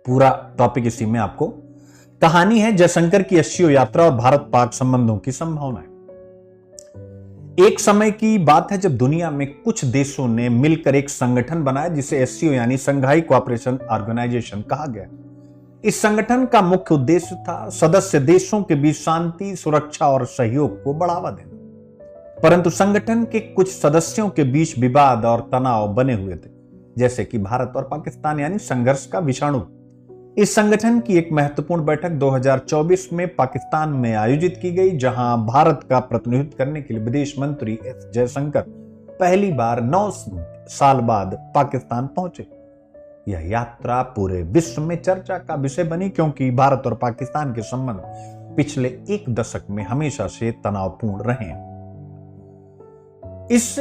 पूरा टॉपिक इसी में आपको। कहानी है जयशंकर की एससीओ यात्रा और भारत पाक संबंधों की संभावनाएं। एक समय की बात है जब दुनिया में कुछ देशों ने मिलकर एक संगठन बनाया जिसे एससीओ यानी शंघाई कोऑपरेशन ऑर्गेनाइजेशन कहा गया। इस संगठन का मुख्य उद्देश्य था सदस्य देशों के बीच शांति, सुरक्षा और सहयोग को बढ़ावा देना। परंतु संगठन के कुछ सदस्यों के बीच विवाद और तनाव बने हुए थे, जैसे कि भारत और पाकिस्तान यानी संघर्ष का विषाणु। इस संगठन की एक महत्वपूर्ण बैठक 2024 में पाकिस्तान में आयोजित की गई, जहां भारत का प्रतिनिधित्व करने के लिए विदेश मंत्री एस जयशंकर पहली बार 9 साल बाद पाकिस्तान पहुंचे। यह यात्रा पूरे विश्व में चर्चा का विषय बनी क्योंकि भारत और पाकिस्तान के संबंध पिछले एक दशक में हमेशा से तनावपूर्ण रहे हैं। इस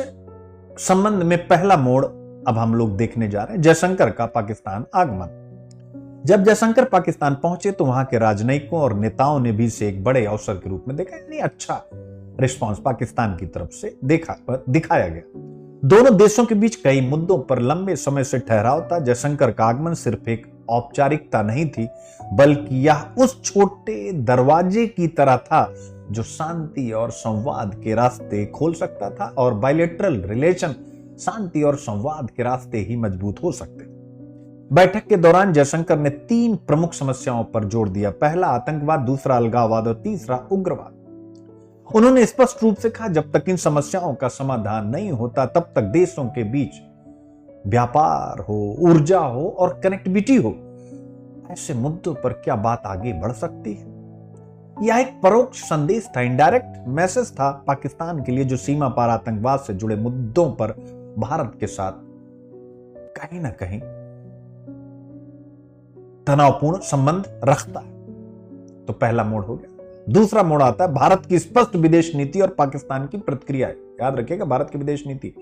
संबंध में पहला मोड़ अब हम लोग देखने जा रहे हैं, जयशंकर का पाकिस्तान आगमन। जब जयशंकर पाकिस्तान पहुंचे तो वहां के राजनयिकों और नेताओं ने भी इसे एक बड़े अवसर के रूप में देखा, यानी अच्छा रिस्पांस पाकिस्तान की तरफ से दिखाया गया। दोनों देशों के बीच कई मुद्दों पर लंबे समय से ठहराव था। जयशंकर का आगमन सिर्फ एक औपचारिकता नहीं थी, बल्कि यह उस छोटे दरवाजे की तरह था जो शांति और संवाद के रास्ते खोल सकता था, और बायलैटरल रिलेशन शांति और संवाद के रास्ते ही मजबूत हो सकते। बैठक के दौरान जयशंकर ने 3 प्रमुख समस्याओं पर जोर दिया। पहला आतंकवाद, दूसरा अलगाववाद और तीसरा उग्रवाद। उन्होंने स्पष्ट रूप से कहा, जब तक इन समस्याओं का समाधान नहीं होता तब तक देशों के बीच व्यापार हो, ऊर्जा हो और कनेक्टिविटी हो, ऐसे मुद्दों पर क्या बात आगे बढ़ सकती है। यह एक परोक्ष संदेश था, इनडायरेक्ट मैसेज था पाकिस्तान के लिए, जो सीमा पार आतंकवाद से जुड़े मुद्दों पर भारत के साथ कहीं ना कहीं तनावपूर्ण संबंध रखता है। तो पहला मोड़ हो गया। दूसरा मोड़ आता है भारत की स्पष्ट विदेश नीति और पाकिस्तान की प्रतिक्रिया। याद रखिएगा, भारत की विदेश नीति।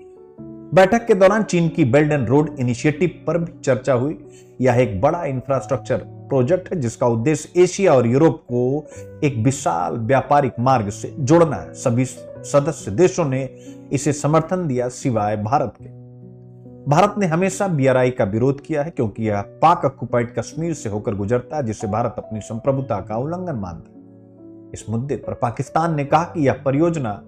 बैठक के दौरान चीन की बेल्ट एंड रोड इनिशिएटिव पर भी चर्चा हुई। यह एक बड़ा इंफ्रास्ट्रक्चर प्रोजेक्ट है जिसका उद्देश्य एशिया और यूरोप को एक विशाल व्यापारिक मार्ग से जोड़ना है। सभी सदस्य देशों ने इसे समर्थन दिया सिवाय भारत के। भारत ने हमेशा बीआरआई का विरोध किया है क्योंकि यह पाक ऑक्युपाइड कश्मीर से होकर गुजरता है, जिसे भारत अपनी संप्रभुता का उल्लंघन मानता है। इस मुद्दे पर पाकिस्तान ने कहा कि यह परियोजना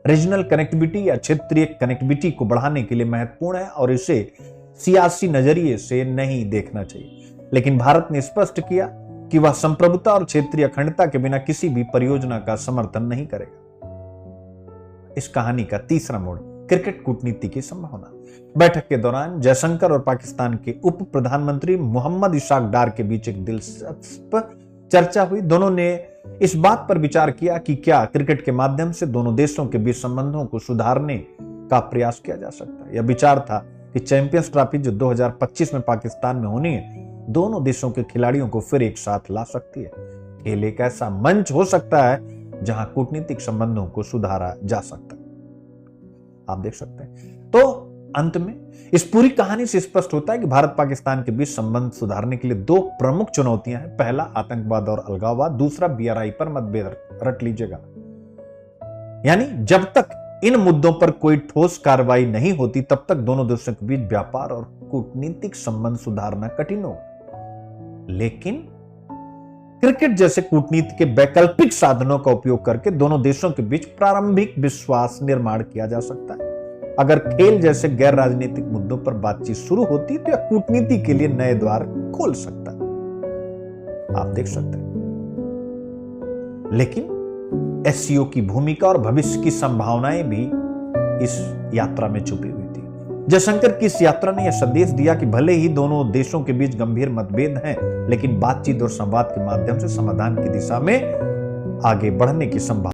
रीजनल कनेक्टिविटी या क्षेत्रीय कनेक्टिविटी को बढ़ाने के लिए महत्वपूर्ण है और इसे सियासी नजरिए से नहीं देखना चाहिए। लेकिन भारत ने स्पष्ट किया कि वह संप्रभुता और क्षेत्रीय अखंडता के बिना किसी भी परियोजना का समर्थन नहीं करेगा। इस कहानी का तीसरा मोड़, क्रिकेट कूटनीति की संभावना। बैठक के दौरान जयशंकर और पाकिस्तान के उप प्रधानमंत्री मोहम्मद इशाक डार के बीच एक दिलचस्प चर्चा हुई। दोनों ने इस बात पर विचार किया कि क्या क्रिकेट के माध्यम से दोनों देशों के बीच संबंधों को सुधारने का प्रयास किया जा सकता है। यह विचार था कि चैंपियंस ट्रॉफी जो 2025 में पाकिस्तान में होनी है, दोनों देशों के खिलाड़ियों को फिर एक साथ ला सकती है। खेल एक ऐसा मंच हो सकता है जहां कूटनीतिक संबंधों को सुधारा जा सकता है। आप देख सकते हैं। तो अंत में इस पूरी कहानी से स्पष्ट होता है कि भारत पाकिस्तान के बीच संबंध सुधारने के लिए 2 प्रमुख चुनौतियां हैं। पहला आतंकवाद और अलगाववाद, दूसरा बीआरआई पर मतभेद। रट लीजिएगा, यानी जब तक इन मुद्दों पर कोई ठोस कार्रवाई नहीं होती तब तक दोनों देशों के बीच व्यापार और कूटनीतिक संबंध सुधारना कठिन होगा। लेकिन क्रिकेट जैसे कूटनीति के वैकल्पिक साधनों का उपयोग करके दोनों देशों के बीच प्रारंभिक विश्वास निर्माण किया जा सकता है। अगर खेल जैसे गैर राजनीतिक मुद्दों पर बातचीत शुरू होती तो यह कूटनीति के लिए नए द्वार खोल सकता है। आप देख सकते हैं। लेकिन एससीओ की भूमिका और भविष्य की संभावनाएं भी इस यात्रा में छुपी हुई थी। जयशंकर की इस यात्रा ने यह संदेश दिया कि भले ही दोनों देशों के बीच गंभीर मतभेद हैं, लेकिन बातचीत और संवाद के माध्यम से समाधान की दिशा में आगे बढ़ने की संभावना